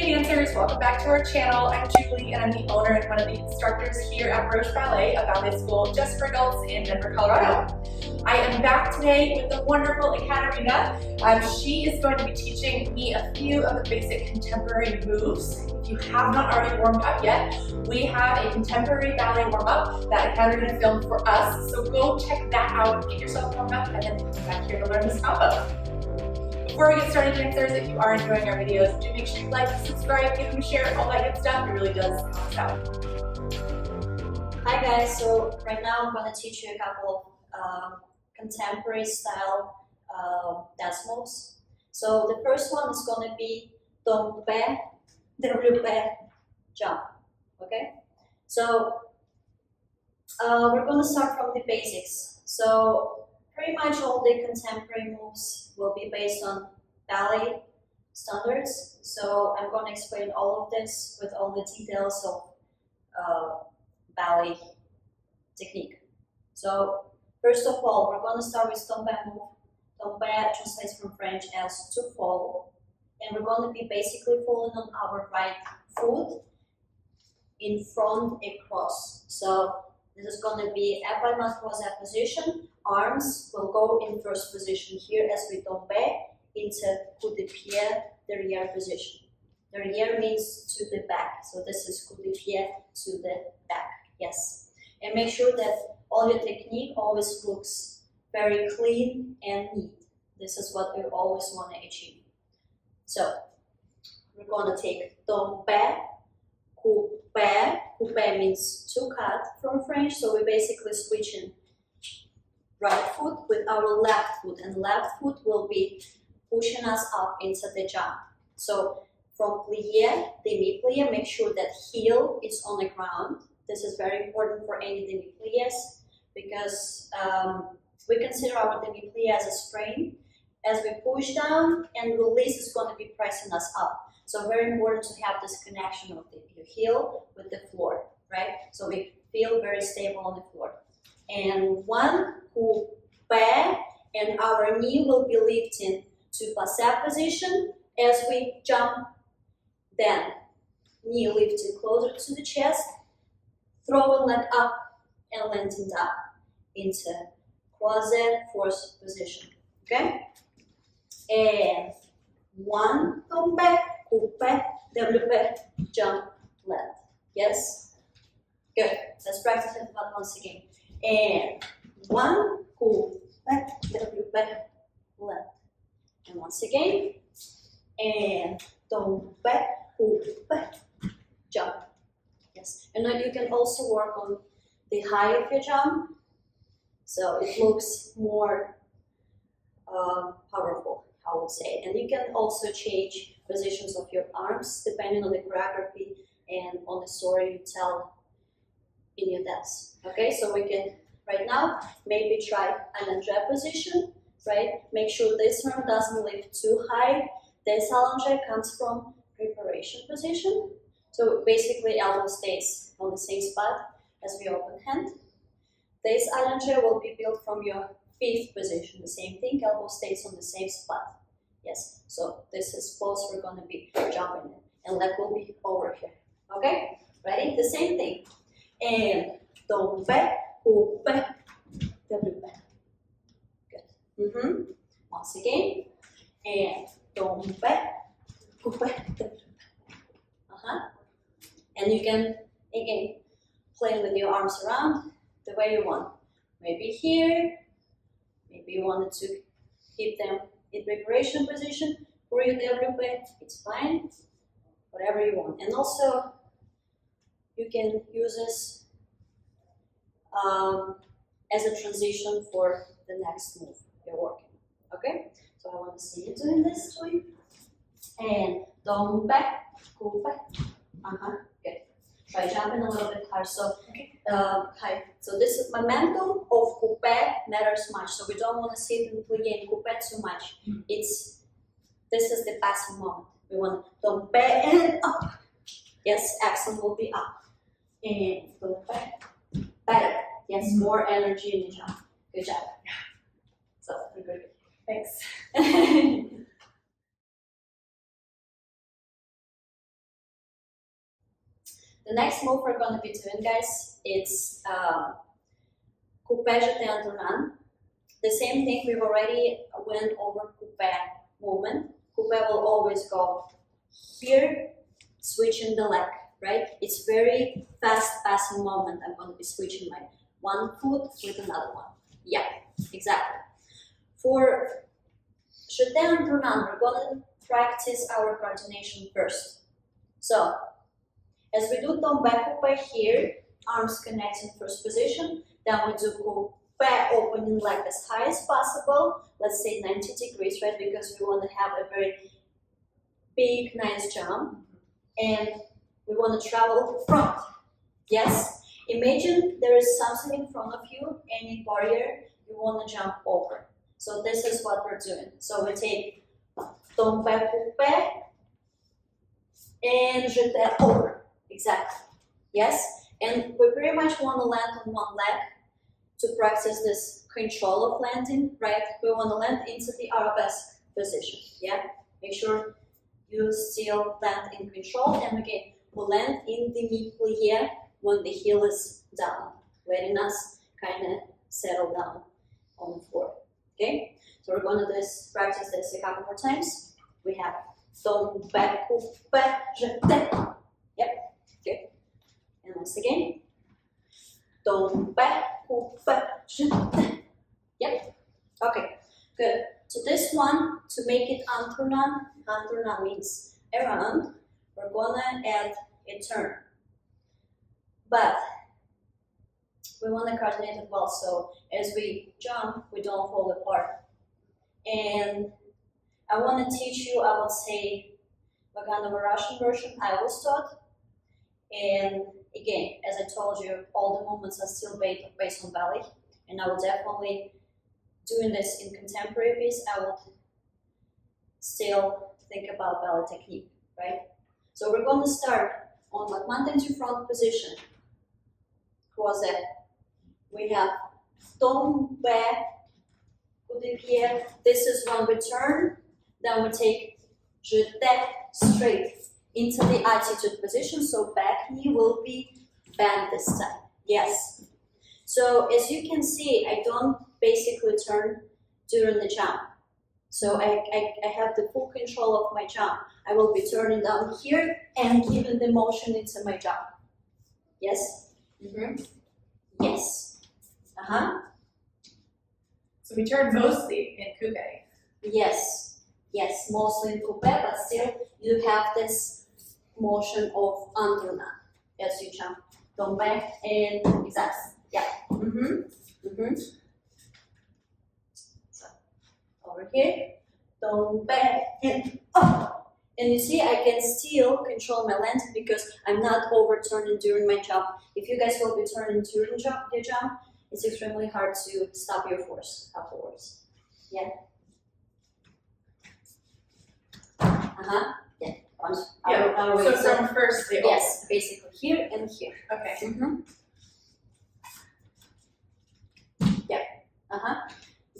Hey dancers, welcome back to our channel. I'm Julie and I'm the owner and one of the instructors here at Broche Ballet, a ballet school just for adults in Denver, Colorado. I am back today with the wonderful Ekaterina. She is going to be teaching me a few of the basic contemporary moves. If you have not already warmed up yet, we have a contemporary ballet warm-up that Ekaterina filmed for us. So go check that out, get yourself warmed up, and then come back here to learn this combo. Before we get started, dancers, if you are enjoying our videos, do make sure you like, subscribe, give them a share, all that good stuff. It really does help us out. Hi guys, so right now I'm going to teach you a couple of contemporary style dance moves. So the first one is going to be tombé, développé, jump. Okay? So we're going to start from the basics. So pretty much all the contemporary moves will be based on ballet standards. So I'm going to explain all of this with all the details of ballet technique. So first of all, we're going to start with tombé move. Tombé translates from French as to fall. And we're going to be basically falling on our right foot in front across. So this is going to be épaulement croisé position. Arms will go in first position here as we tombé into coup de pied derrière position. Derrière means to the back, so this is coup de pied to the back, yes. And make sure that all your technique always looks very clean and neat. This is what we always want to achieve. So we're going to take tombé, coupé. Coupé means to cut from French, so we're basically switching right foot with our left foot, and left foot will be pushing us up into the jump. So from plié, demi-plié, make sure that heel is on the ground. This is very important for any demi-pliés because we consider our demi-plié as a spring. As we push down and release, is going to be pressing us up. So very important to have this connection of your heel with the floor, right? So we feel very stable on the floor. And one coupé, and our knee will be lifting to passé position as we jump. Then knee lifting closer to the chest, throwing leg up and landing down into croisé force position. Okay? And one tombé, coupé, développé, jump, land. Yes? Good. Let's practice it once again. And one, coupé, développé, land. And once again. And tombé, coupé, jump. Yes. And then you can also work on the height of your jump, so it looks more powerful, I would say. And you can also change positions of your arms depending on the choreography and on the story you tell in your dance. Okay, so we can right now maybe try an allongé position, right? Make sure this arm doesn't lift too high. This allongé comes from preparation position. So basically elbow stays on the same spot as the open hand. This allongé will be built from your fifth position. The same thing, elbow stays on the same spot. Yes, so this is pose we're going to be jumping in. And leg will be over here. Okay, ready? The same thing. And tombé, coupé, développé. Good. Once again. And tombé, coupé, développé. And you can, again, play with your arms around the way you want. Maybe here, maybe you wanted to keep them in preparation position for your développé, it's fine, whatever you want. And also, you can use this as a transition for the next move you're working. Okay? So I want to see you doing this to you. And tombé, coupé. Good. Try jumping a little bit higher. So, high. So this is momentum of coupé matters much. So we don't want to sit and plié and coupé too much. This is the passing moment. We want tombé and up. Yes, accent will be up. And tombé, better. Yes, more energy in the jump. Good job. So, good. Thanks. The next move we're going to be doing, guys, it's coupé jeté en tournant. The same thing, we've already went over coupé movement. Coupé will always go here, switching the leg, right? It's very fast passing movement. I'm going to be switching my one foot with another one. Yeah, exactly. For jeté en tournant, we're going to practice our coordination first. So, as we do tombé coupé here, arms connect in first position, then we do coupé opening leg as high as possible, let's say 90 degrees, right? Because we want to have a very big, nice jump, and we want to travel front. Yes? Imagine there is something in front of you, any barrier you want to jump over. So this is what we're doing. So we take tombé coupé and jeté over. Exactly. Yes? And we pretty much want to land on one leg to practice this control of landing, right? We want to land into the arabesque position. Yeah? Make sure you still land in control. And again, we land in the mid-plie when the heel is down, letting us kind of settle down on the floor. Okay? So we're going to practice this a couple more times. We have tombé coupé jeté. Yep. Good. And once again, tombé coupé jeté. Yep. Okay. Good. So this one, to make it en tournant means around, we're gonna add a turn. But we want to coordinate it well, so as we jump, we don't fall apart. And I want to teach you, I would say, kind of a Russian version I was taught. And again, as I told you, all the movements are still based on ballet. And I will definitely, doing this in contemporary piece, I would still think about ballet technique, right? So we're going to start on like mountain to front position. Croisette. We have tombé, coup de pied. This is when we turn. Then we take jeté straight into the attitude position. So back knee will be bent this time. Yes. So as you can see, I don't basically turn during the jump. So I have the full control of my jump. I will be turning down here and giving the motion into my jump. Yes? Mm-hmm. Yes. Uh-huh. So we turn mostly in coupé. Yes. Yes, mostly in coupé, but still you have this motion of en tournant as you jump. Tombé and exactly. Yeah. Mm-hmm. Mm-hmm. So over here. Tombé and up. And you see, I can still control my landing because I'm not overturning during my jump. If you guys will be turning during your jump, it's extremely hard to stop your force afterwards. Yeah. Uh-huh. Yeah. So from first the yes, basically here and here. Okay. Mm-hmm. Yeah. Uh-huh.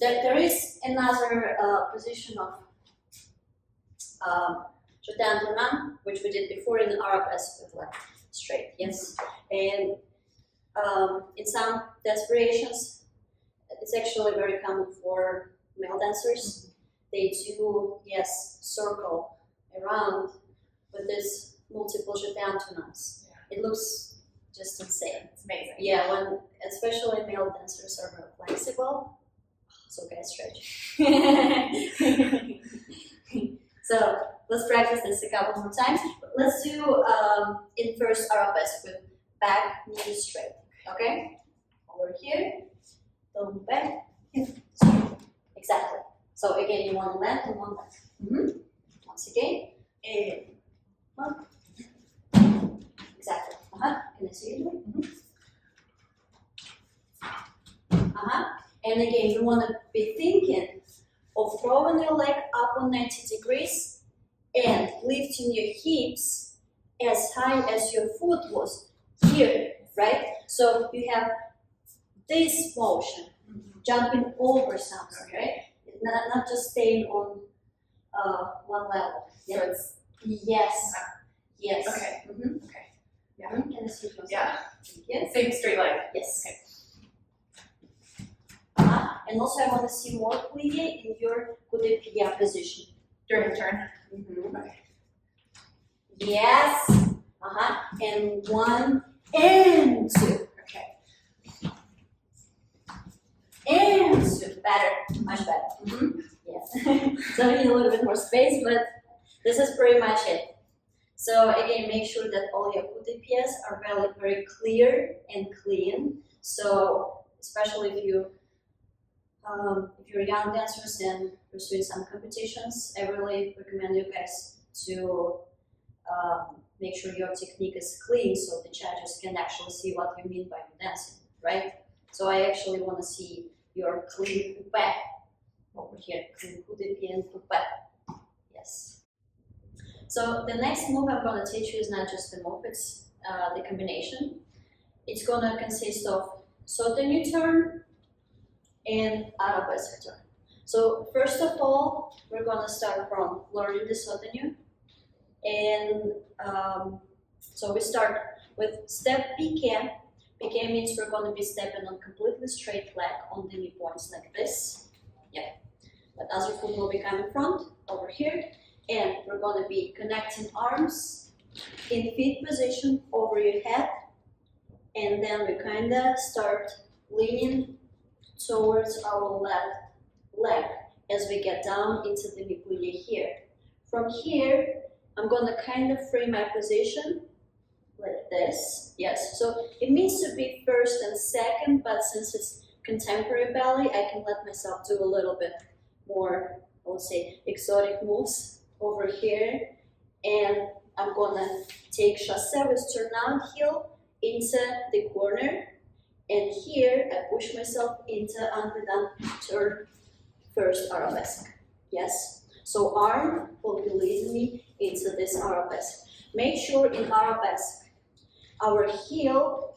There is another position of jeté en tournant, which we did before in the arabesque with like straight, yes. And in some dance variations, it's actually very common for male dancers. They do, yes, circle around with this multiple jeté en tournants. Yeah. It looks just insane. It's amazing. Yeah, when especially male dancers are very flexible, so guys stretch. So let's practice this a couple more times. Let's do in first arabesque with back knee straight. Okay? Over here, tombé, straight. Exactly. So again, you want to land on one leg. Mm-hmm. Once again, and one. Exactly. Uh-huh. Can I see you doing? Mm-hmm. Uh-huh. And again, you want to be thinking of throwing your leg up on 90 degrees and lifting your hips as high as your foot was here, right? So you have this motion, jumping over something, right? Not just staying on one level. So it's yes, yes. okay. Mm-hmm. Okay. Yeah. Can I see yours? Yeah. Yes. Same straight leg. Yes. Okay. And also I want to see more plie in your coup de pied position. During the turn. Okay. Yes. And 1 and 2. Okay. And 2. Better. Much better. Yes. So I need a little bit more space, but this is pretty much it. So again, make sure that all your coup de pieds are very, very clear and clean. So especially if you're young dancers and pursuing some competitions, I really recommend you guys to make sure your technique is clean so the judges can actually see what you mean by your dancing, right? So I actually want to see your clean coupé over here, clean coup de pied and coupé. Yes. So the next move I'm going to teach you is not just the move, it's the combination. It's going to consist of saute turn and arabesque turn. So first of all, we're going to start from learning the saute. And so we start with step piqué. Piqué means we're going to be stepping on completely straight leg on the knee points like this. Yeah. But as your foot will be coming front over here. And we're going to be connecting arms in feet position over your head. And then we kind of start leaning towards our left leg as we get down into the knee plie here. From here, I'm going to kind of frame my position like this. Yes, so it means to be first and second, but since it's contemporary ballet, I can let myself do a little bit more, I would say, exotic moves over here. And I'm going to take chassé with turn out heel into the corner. And here, I push myself into underdone turn first arabesque. Yes? So arm will be leading me into this arabesque. Make sure in arabesque, our heel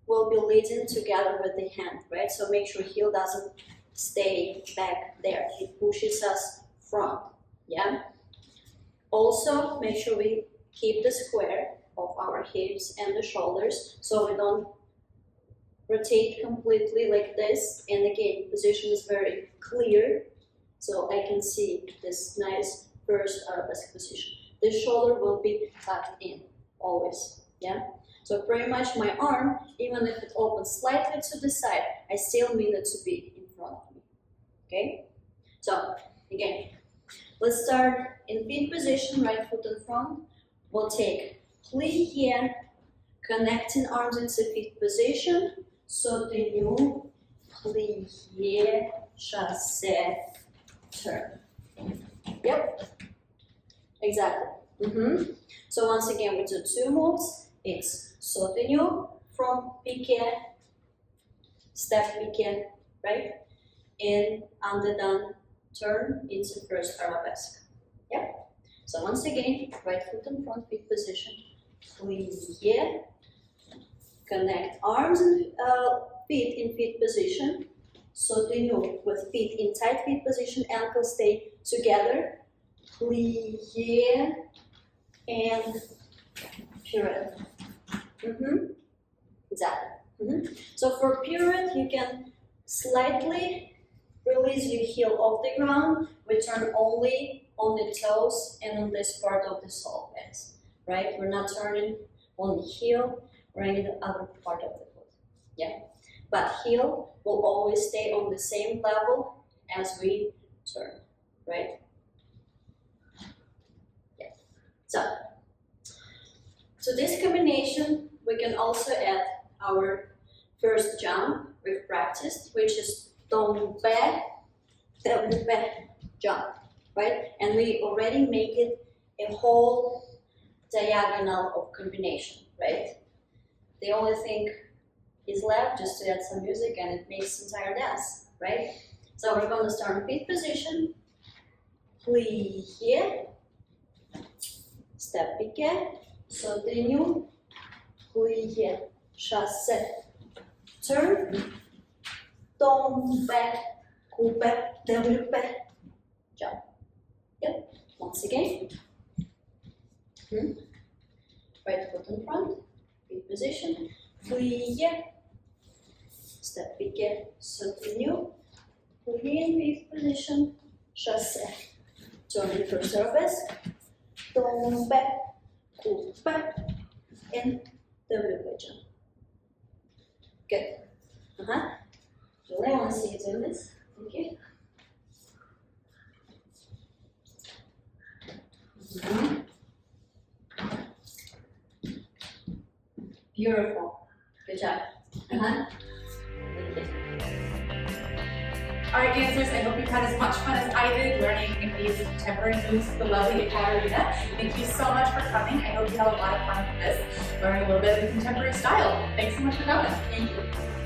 will be leading together with the hand, right? So make sure heel doesn't stay back there. It pushes us front, yeah? Also, make sure we keep the square of our hips and the shoulders so we don't rotate completely like this. And again, position is very clear, so I can see this nice first arabesque position. The shoulder will be tucked in, always, yeah? So pretty much my arm, even if it opens slightly to the side, I still need it to be in front of me, okay? So, again, let's start in feet position, right foot in front. We'll take plie here, connecting arms into feet position, saute, plie, chassé, turn. Yep, exactly. So once again, we do two moves. It's saute from piqué, step piqué, right? And underdone turn into first arabesque. Yep. So once again, right foot in front, feet position, plie, connect arms and feet in feet position, saute with feet in tight feet position, ankles stay together, plie, and pirouette. Exactly. So for pirouette, you can slightly release your heel off the ground. We turn only on the toes and on this part of the sole, guys. Right? We're not turning on the heel or any other part of the foot. Yeah. But heel will always stay on the same level as we turn. Right? Yeah. So to this combination, we can also add our first jump we've practiced, which is tombé, jump, right? And we already make it a whole diagonal of combination, right? The only thing is left just to add some music and it makes entire dance, right? So we're going to start in feet position, plie here, step piqué, saute, plie, chassé, turn, tombé, coupé, développé, jump. Yep, once again. Right foot in front, feet position, plie, step piqué, soutenu, plie in feet position, chassé, turn it first service, tombé, coupe, in double jump. Good. Julie, I want to see you do this. Thank you. Beautiful. Good job. Thank you. All right, dancers, I hope you've had as much fun as I did learning these contemporary moves with the lovely Ekaterina. Thank you so much for coming. I hope you had a lot of fun with this, learning a little bit of the contemporary style. Thanks so much for coming. Thank you.